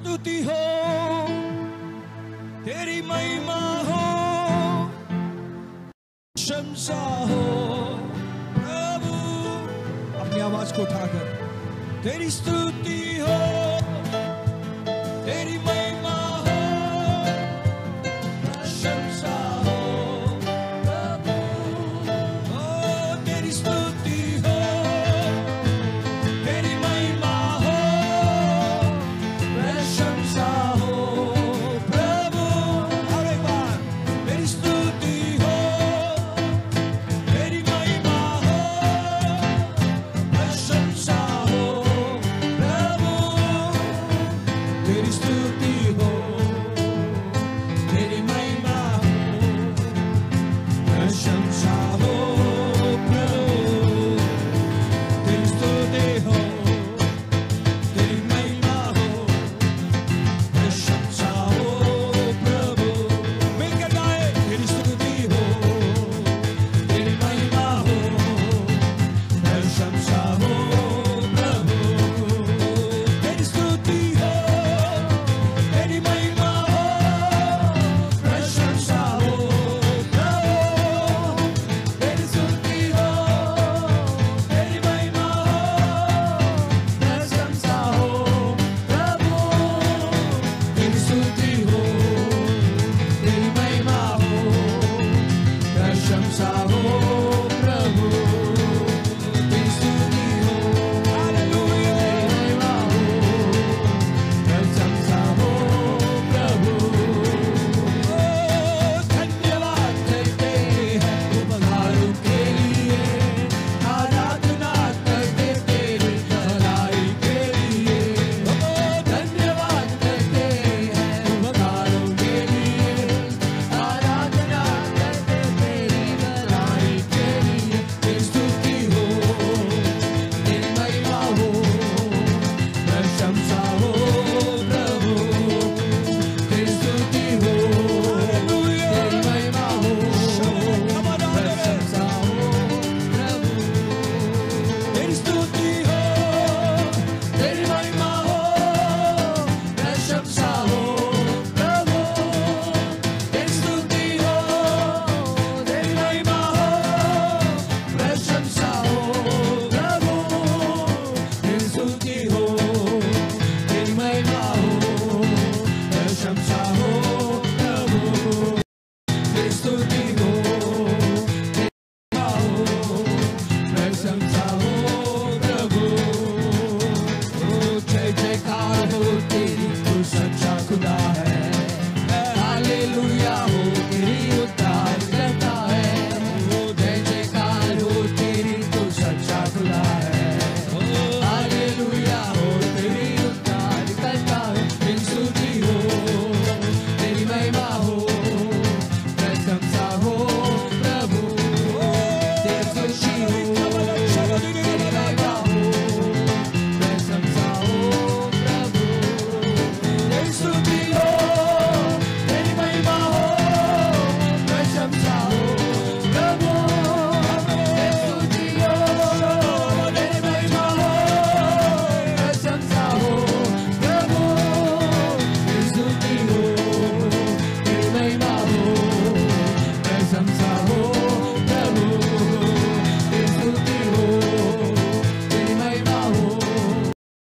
स्तुति हो, तेरी महिमा हो, प्रशंसा हो प्रभु। अपनी आवाज को उठाकर तेरी स्तुति हो, तेरी महिमा हो, प्रशंसा हो प्रभु। ओ तेरी स्तुति हो, तेरी महिमा हो, प्रशंसा हो प्रभु। और एक बार तेरी स्तुति हो, तेरी महिमा हो, प्रशंसा हो प्रभु। तेरी स्तुति हो,